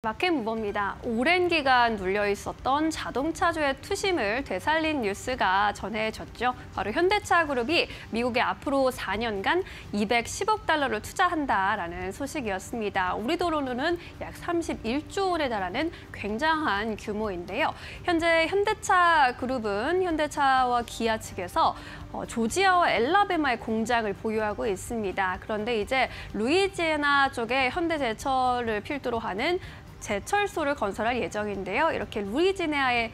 마켓 무버입니다. 오랜 기간 눌려 있었던 자동차주의 투심을 되살린 뉴스가 전해졌죠. 바로 현대차 그룹이 미국에 앞으로 4년간 210억 달러를 투자한다라는 소식이었습니다. 우리 돈으로는 약 31조 원에 달하는 굉장한 규모인데요. 현재 현대차 그룹은 현대차와 기아 측에서 조지아와 엘라베마의 공장을 보유하고 있습니다. 그런데 이제 루이지애나 쪽에 현대제철을 필두로 하는 제철소를 건설할 예정인데요. 이렇게 루이지애나에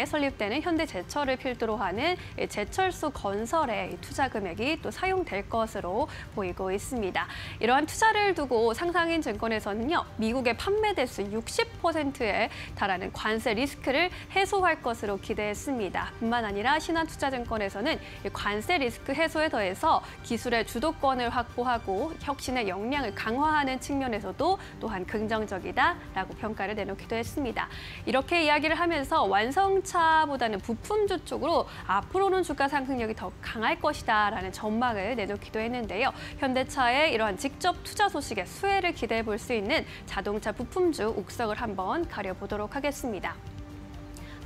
설립되는 현대제철을 필두로 하는 제철소 건설에 투자 금액이 또 사용될 것으로 보이고 있습니다. 이러한 투자를 두고 상상인 증권에서는요, 미국의 판매 대수 60%에 달하는 관세 리스크를 해소할 것으로 기대했습니다. 뿐만 아니라 신한투자증권에서는 관세 리스크 해소에 더해서 기술의 주도권을 확보하고 혁신의 역량을 강화하는 측면에서도 또한 긍정적이다라고 평가를 내놓기도 했습니다. 이렇게 이야기를 하면서 완성차보다는 부품주 쪽으로 앞으로는 주가 상승력이 더 강할 것이다라는 전망을 내놓기도 했는데요. 현대차의 이러한 직접 투자 소식에 수혜를 기대해 볼 수 있는 자동차 부품주 옥석을 한번 가려보도록 하겠습니다.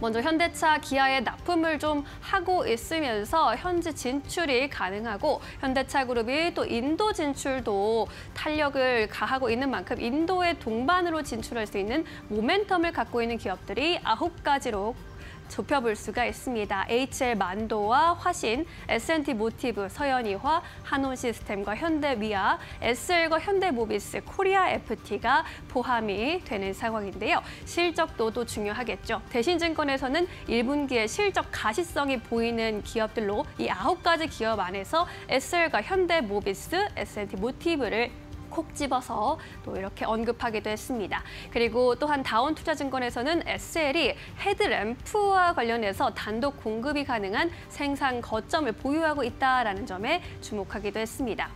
먼저 현대차, 기아에 납품을 좀 하고 있으면서 현지 진출이 가능하고 현대차 그룹이 또 인도 진출도 탄력을 가하고 있는 만큼 인도의 동반으로 진출할 수 있는 모멘텀을 갖고 있는 기업들이 9가지로 좁혀볼 수가 있습니다. HL만도와 화신, S&T 모티브, 서현이화, 한온시스템과 현대위아, SL과 현대모비스, 코리아 FT가 포함이 되는 상황인데요. 실적도도 중요하겠죠. 대신증권에서는 1분기에 실적 가시성이 보이는 기업들로 이 9가지 기업 안에서 SL과 현대모비스, S&T 모티브를 콕 집어서 또 이렇게 언급하기도 했습니다. 그리고 또한 다운투자증권에서는 SL이 헤드램프와 관련해서 단독 공급이 가능한 생산 거점을 보유하고 있다는 점에 주목하기도 했습니다.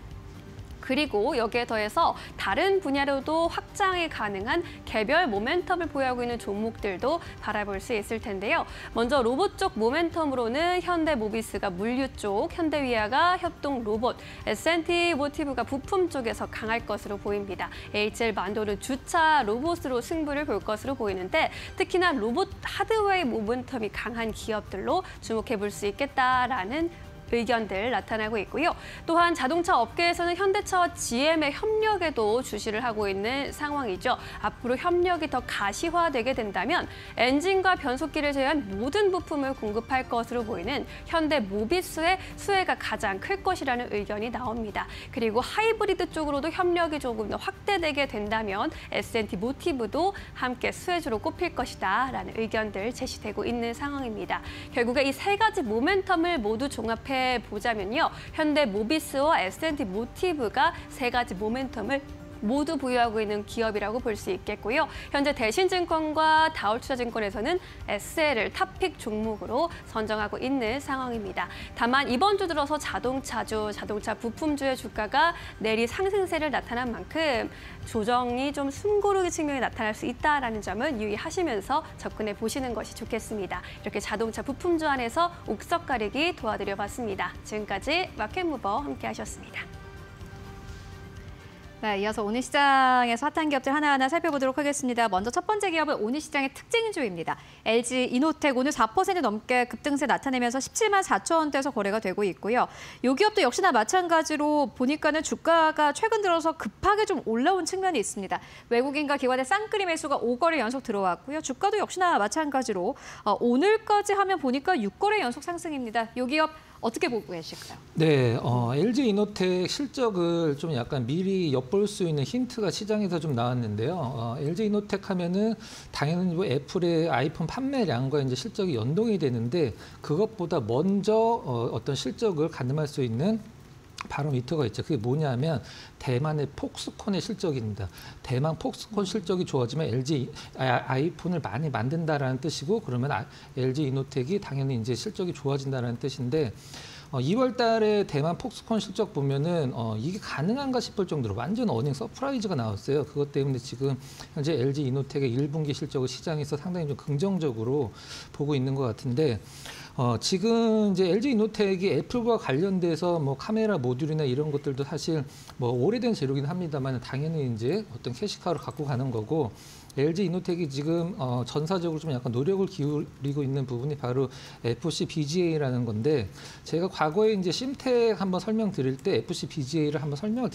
그리고 여기에 더해서 다른 분야로도 확장이 가능한 개별 모멘텀을 보유하고 있는 종목들도 바라볼 수 있을 텐데요. 먼저 로봇 쪽 모멘텀으로는 현대모비스가 물류 쪽, 현대위아가 협동 로봇, S&T 모티브가 부품 쪽에서 강할 것으로 보입니다. HL만도는 주차 로봇으로 승부를 볼 것으로 보이는데 특히나 로봇 하드웨어의 모멘텀이 강한 기업들로 주목해 볼 수 있겠다라는 의견들 나타나고 있고요. 또한 자동차 업계에서는 현대차와 GM의 협력에도 주시를 하고 있는 상황이죠. 앞으로 협력이 더 가시화되게 된다면 엔진과 변속기를 제외한 모든 부품을 공급할 것으로 보이는 현대모비스의 수혜가 가장 클 것이라는 의견이 나옵니다. 그리고 하이브리드 쪽으로도 협력이 조금 더 확대되게 된다면 S&T 모티브도 함께 수혜주로 꼽힐 것이다라는 의견들 제시되고 있는 상황입니다. 결국에 이 세 가지 모멘텀을 모두 종합해 보자면요. 현대모비스와 S&T 모티브가 세 가지 모멘텀을 모두 보유하고 있는 기업이라고 볼 수 있겠고요. 현재 대신증권과 다울투자증권에서는 SL을 탑픽 종목으로 선정하고 있는 상황입니다. 다만 이번 주 들어서 자동차주, 자동차 부품주의 주가가 내리 상승세를 나타난 만큼 조정이 좀 숨고르기 측면이 나타날 수 있다는 점은 유의하시면서 접근해 보시는 것이 좋겠습니다. 이렇게 자동차 부품주 안에서 옥석 가리기 도와드려봤습니다. 지금까지 마켓무버 함께하셨습니다. 네, 이어서 오늘 시장에서 핫한 기업들 하나하나 살펴보도록 하겠습니다. 먼저 첫 번째 기업은 오늘 시장의 특징주입니다. LG 이노텍 오늘 4% 넘게 급등세 나타내면서 17만 4천 원대에서 거래가 되고 있고요. 이 기업도 역시나 마찬가지로 보니까는 주가가 최근 들어서 급하게 좀 올라온 측면이 있습니다. 외국인과 기관의 쌍끌이 매수가 5거래 연속 들어왔고요. 주가도 역시나 마찬가지로 오늘까지 하면 보니까 6거래 연속 상승입니다. 이 기업 어떻게 보고 계실까요? 네, LG 이노텍 실적을 좀 약간 미리 엿볼 수 있는 힌트가 시장에서 좀 나왔는데요. LG 이노텍 하면은 당연히 뭐 애플의 아이폰 판매량과 이제 실적이 연동이 되는데 그것보다 먼저 어떤 실적을 가늠할 수 있는 바로미터가 있죠. 그게 뭐냐면 대만의 폭스콘의 실적입니다. 대만 폭스콘 실적이 좋아지면 LG 아이폰을 많이 만든다라는 뜻이고 그러면 LG 이노텍이 당연히 이제 실적이 좋아진다는 뜻인데 2월 달에 대만 폭스콘 실적 보면은 이게 가능한가 싶을 정도로 완전 어닝 서프라이즈가 나왔어요. 그것 때문에 지금 현재 LG 이노텍의 1분기 실적을 시장에서 상당히 좀 긍정적으로 보고 있는 것 같은데 지금 이제 LG 이노텍이 애플과 관련돼서 뭐 카메라 모듈이나 이런 것들도 사실 뭐 오래된 재료긴 합니다만 당연히 이제 어떤 캐시카우를 갖고 가는 거고 LG 이노텍이 지금 전사적으로 좀 약간 노력을 기울이고 있는 부분이 바로 FC BGA라는 건데 제가 과거에 이제 심텍 한번 설명드릴 때 FC BGA를 한번 설명을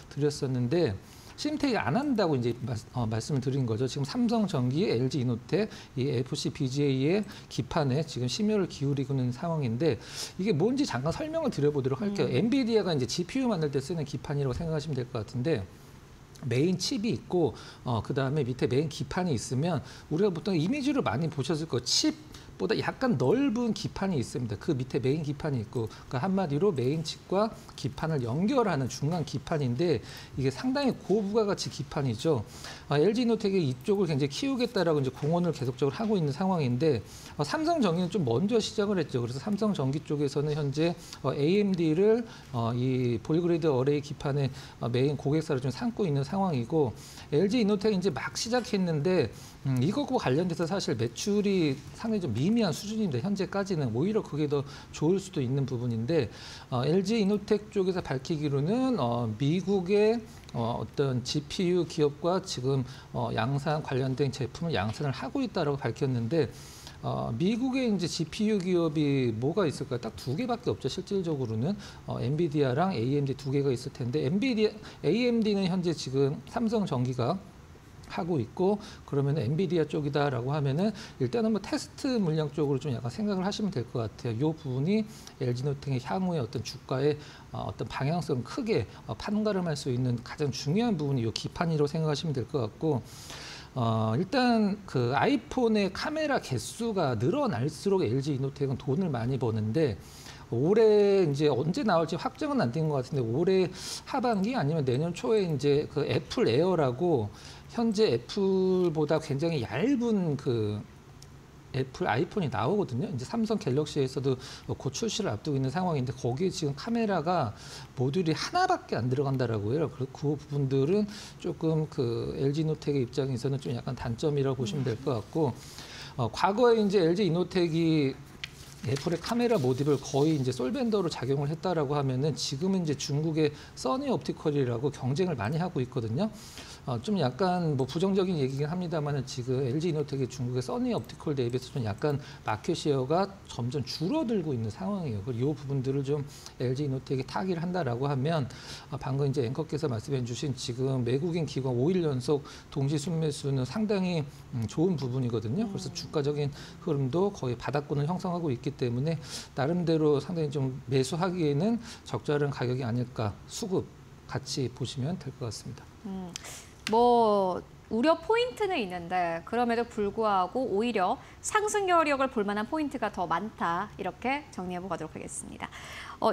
드렸었는데 심텍이 안 한다고 이제 말씀을 드린 거죠. 지금 삼성전기, LG 이노텍, 이 FC BGA의 기판에 지금 심혈을 기울이고 있는 상황인데 이게 뭔지 잠깐 설명을 드려보도록 할게요. 엔비디아가 이제 GPU 만들 때 쓰는 기판이라고 생각하시면 될 것 같은데 메인 칩이 있고 그다음에 밑에 메인 기판이 있으면 우리가 보통 이미지를 많이 보셨을 거예요. 칩보다 약간 넓은 기판이 있습니다. 그 밑에 메인 기판이 있고 그러니까 한마디로 메인 칩과 기판을 연결하는 중간 기판인데 이게 상당히 고부가가치 기판이죠. LG 이노텍이 이쪽을 굉장히 키우겠다라고 이제 공언을 계속적으로 하고 있는 상황인데 삼성전기는 좀 먼저 시작을 했죠. 그래서 삼성전기 쪽에서는 현재 AMD를 이 볼그레이드 어레이 기판의 메인 고객사로 좀 삼고 있는 상황이고 LG 이노텍이 이제 막 시작했는데 이것과 관련돼서 사실 매출이 상당히 좀 미미한 수준인데 현재까지는 오히려 그게 더 좋을 수도 있는 부분인데 LG 이노텍 쪽에서 밝히기로는 미국의 어떤 GPU 기업과 지금 양산 관련된 제품을 양산을 하고 있다라고 밝혔는데 미국의 이제 GPU 기업이 뭐가 있을까요? 딱 두 개밖에 없죠. 실질적으로는 엔비디아랑 AMD 두 개가 있을 텐데 AMD는 현재 지금 삼성전기가 하고 있고 그러면 엔비디아 쪽이다라고 하면은 일단은 뭐 테스트 물량 쪽으로 좀 약간 생각을 하시면 될 것 같아요. 이 부분이 LG노텍의 향후의 어떤 주가의 어떤 방향성 크게 판가름할 수 있는 가장 중요한 부분이 이 기판이라고 생각하시면 될 것 같고. 일단 그 아이폰의 카메라 개수가 늘어날수록 LG 이노텍은 돈을 많이 버는데 올해 이제 언제 나올지 확정은 안 된 것 같은데 올해 하반기 아니면 내년 초에 이제 그 애플 에어라고 현재 애플보다 굉장히 얇은 그 애플 아이폰이 나오거든요. 이제 삼성 갤럭시에서도 곧 출시를 앞두고 있는 상황인데 거기에 지금 카메라가 모듈이 하나밖에 안 들어간다라고 해요. 그 부분들은 조금 그 LG 이노텍의 입장에서는 좀 약간 단점이라고 보시면 될 것 같고 과거에 이제 LG 이노텍이 애플의 카메라 모듈을 거의 이제 솔벤더로 작용을 했다라고 하면은 지금은 이제 중국의 써니 옵티컬이라고 경쟁을 많이 하고 있거든요. 좀 약간 뭐 부정적인 얘기긴 합니다만은 지금 LG 이노텍이 중국의 써니 옵티컬 대비해서 좀 약간 마켓 시어가 점점 줄어들고 있는 상황이에요. 그리고 이 부분들을 좀 LG 이노텍이 타기를 한다라고 하면 방금 이제 앵커께서 말씀해주신 지금 외국인 기관 5일 연속 동시 순매수는 상당히 좋은 부분이거든요. 그래서 주가적인 흐름도 거의 바닥권을 형성하고 있기 때문에 나름대로 상당히 좀 매수하기에는 적절한 가격이 아닐까 수급 같이 보시면 될 것 같습니다. 뭐 우려 포인트는 있는데 그럼에도 불구하고 오히려 상승 여력을 볼 만한 포인트가 더 많다. 이렇게 정리해 보도록 하겠습니다.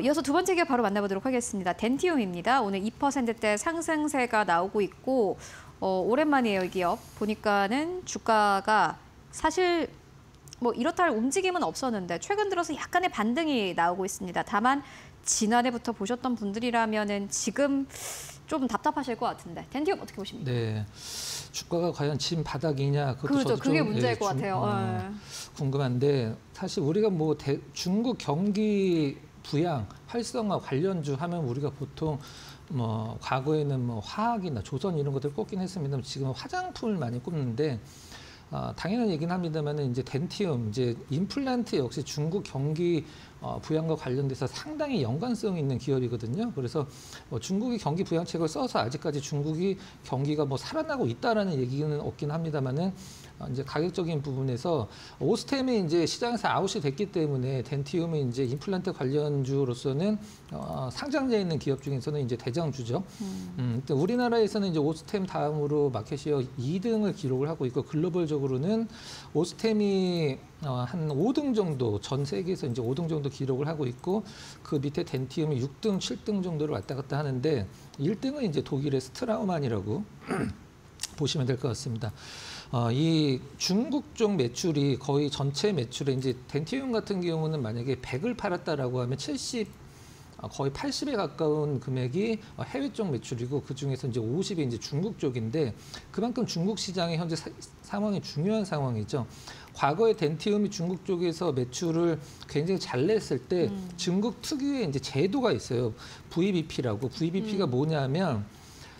이어서 두 번째 기업 바로 만나보도록 하겠습니다. 덴티움입니다. 오늘 2%대 상승세가 나오고 있고 오랜만이에요, 이 기업. 보니까는 주가가 사실 뭐 이렇다 할 움직임은 없었는데 최근 들어서 약간의 반등이 나오고 있습니다. 다만 지난해부터 보셨던 분들이라면은 지금 좀 답답하실 것 같은데 덴티움 어떻게 보십니까? 네, 주가가 과연 진 바닥이냐 그것도 그렇죠. 저도 그게 좀, 문제일 것 같아요. 궁금한데 사실 우리가 뭐 중국 경기 부양 활성화 관련주 하면 우리가 보통 뭐 과거에는 뭐 화학이나 조선 이런 것들 꼽긴 했습니다. 지금 화장품을 많이 꼽는데 당연한 얘기는 합니다만 이제 덴티움, 이제 임플란트 역시 중국 경기 부양과 관련돼서 상당히 연관성이 있는 기업이거든요. 그래서 중국이 경기 부양책을 써서 아직까지 중국이 경기가 뭐 살아나고 있다라는 얘기는 없긴 합니다만은 이제 가격적인 부분에서 오스템이 이제 시장에서 아웃이 됐기 때문에 덴티움이 이제 임플란트 관련주로서는 상장되어 있는 기업 중에서는 이제 대장주죠. 우리나라에서는 이제 오스템 다음으로 마켓시어 2등을 기록을 하고 있고 글로벌적으로는 오스템이 한 5등 정도 전 세계에서 이제 5등 정도 기록을 하고 있고 그 밑에 덴티움이 6등, 7등 정도를 왔다 갔다 하는데 1등은 이제 독일의 스트라우만이라고 보시면 될 것 같습니다. 이 중국 쪽 매출이 거의 전체 매출에 이제 덴티움 같은 경우는 만약에 100을 팔았다라고 하면 70 거의 80에 가까운 금액이 해외 쪽 매출이고 그 중에서 이제 50이 이제 중국 쪽인데 그만큼 중국 시장의 현재 상황이 중요한 상황이죠. 과거에 덴티움이 중국 쪽에서 매출을 굉장히 잘 냈을 때 중국 특유의 이제 제도가 있어요. VBP라고. VBP가 뭐냐면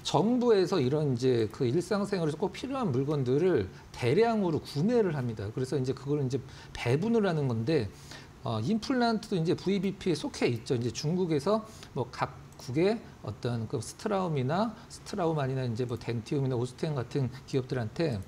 정부에서 이런 이제 그 일상생활에서 꼭 필요한 물건들을 대량으로 구매를 합니다. 그래서 이제 그걸 이제 배분을 하는 건데 임플란트도 이제 VBP에 속해 있죠. 이제 중국에서 뭐 각국의 어떤 그 스트라우만이나 이제 뭐 덴티움이나 오스템 같은 기업들한테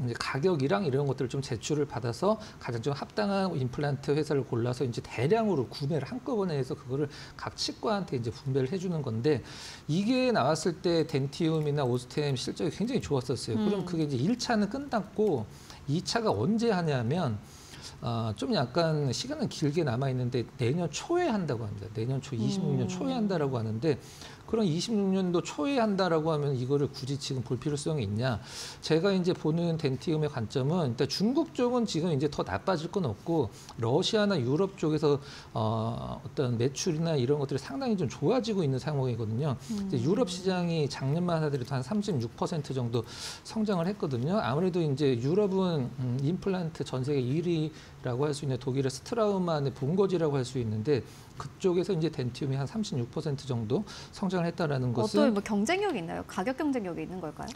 이제 가격이랑 이런 것들을 좀 제출을 받아서 가장 좀 합당한 임플란트 회사를 골라서 이제 대량으로 구매를 한꺼번에 해서 그거를 각 치과한테 이제 분배를 해주는 건데 이게 나왔을 때 덴티움이나 오스템 실적이 굉장히 좋았었어요. 그럼 그게 이제 1차는 끝났고 2차가 언제 하냐면 좀 약간 시간은 길게 남아 있는데 내년 초에 한다고 합니다. 내년 초 26년 초에 한다라고 하는데 그럼 26년도 초에 한다라고 하면 이거를 굳이 지금 볼 필요성이 있냐? 제가 이제 보는 덴티움의 관점은 일단 중국 쪽은 지금 이제 더 나빠질 건 없고 러시아나 유럽 쪽에서 어떤 매출이나 이런 것들이 상당히 좀 좋아지고 있는 상황이거든요. 이제 유럽 시장이 작년만 하더라도 한 36% 정도 성장을 했거든요. 아무래도 이제 유럽은 임플란트 전 세계 1위라고 할 수 있는 독일의 스트라우만의 본거지라고 할 수 있는데 그쪽에서 이제 덴티움이 한 36% 정도 성장을 했다라는 것은 어떤 뭐 경쟁력이 있나요? 가격 경쟁력이 있는 걸까요?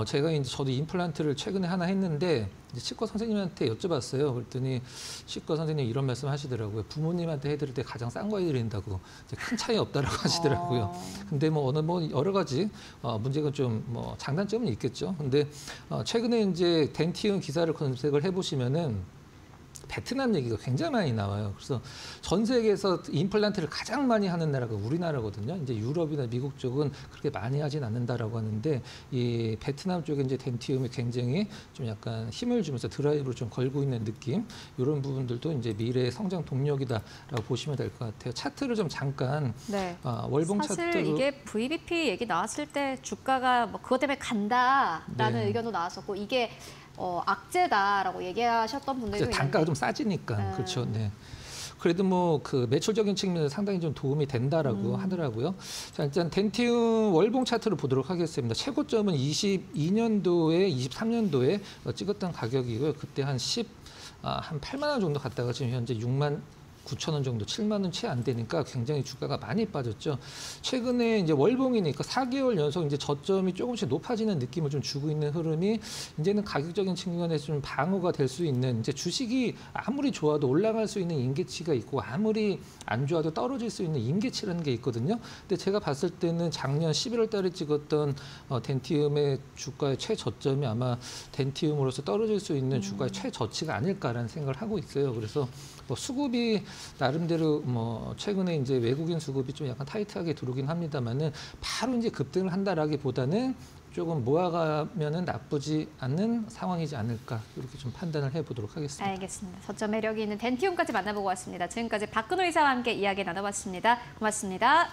제가 이제 저도 임플란트를 최근에 하나 했는데 이제 치과 선생님한테 여쭤봤어요. 그랬더니 치과 선생님 이런 말씀 하시더라고요. 부모님한테 해드릴 때 가장 싼 거 해드린다고 이제 큰 차이 없다라고 하시더라고요. 근데 뭐 여러 가지 문제가 좀 뭐 장단점은 있겠죠. 근데 최근에 이제 덴티움 기사를 검색을 해보시면은 베트남 얘기가 굉장히 많이 나와요. 그래서 전 세계에서 임플란트를 가장 많이 하는 나라가 우리나라거든요. 이제 유럽이나 미국 쪽은 그렇게 많이 하진 않는다라고 하는데 이 베트남 쪽에 이제 덴티움이 굉장히 좀 약간 힘을 주면서 드라이브를 좀 걸고 있는 느낌 이런 부분들도 이제 미래의 성장 동력이다라고 보시면 될 것 같아요. 차트를 좀 잠깐 월봉 사실 차트로 이게 VBP 얘기 나왔을 때 주가가 뭐 그것 때문에 간다라는 네. 의견도 나왔었고 이게 악재다라고 얘기하셨던 분들도 있는데 단가가 좀 싸지니까 그렇죠. 네. 그래도 뭐 그 매출적인 측면에서 상당히 좀 도움이 된다라고 하더라고요. 자, 일단 덴티움 월봉 차트를 보도록 하겠습니다. 최고점은 22년도에 23년도에 찍었던 가격이고요. 그때 한 8만 원 정도 갔다가 지금 현재 6만 9천 원 정도, 7만 원 채 안 되니까 굉장히 주가가 많이 빠졌죠. 최근에 이제 월봉이니까 4개월 연속 이제 저점이 조금씩 높아지는 느낌을 좀 주고 있는 흐름이 이제는 가격적인 측면에서 좀 방어가 될 수 있는 이제 주식이 아무리 좋아도 올라갈 수 있는 임계치가 있고 아무리 안 좋아도 떨어질 수 있는 임계치라는 게 있거든요. 근데 제가 봤을 때는 작년 11월 달에 찍었던 덴티움의 주가의 최저점이 아마 덴티움으로서 떨어질 수 있는 주가의 최저치가 아닐까라는 생각을 하고 있어요. 그래서 뭐 수급이 나름대로 뭐 최근에 이제 외국인 수급이 좀 약간 타이트하게 들어오긴 합니다만은 바로 이제 급등을 한다라기보다는 조금 모아가면은 나쁘지 않는 상황이지 않을까 이렇게 좀 판단을 해보도록 하겠습니다. 알겠습니다. 저점 매력이 있는 덴티움까지 만나보고 왔습니다. 지금까지 박근호 이사와 함께 이야기 나눠봤습니다. 고맙습니다.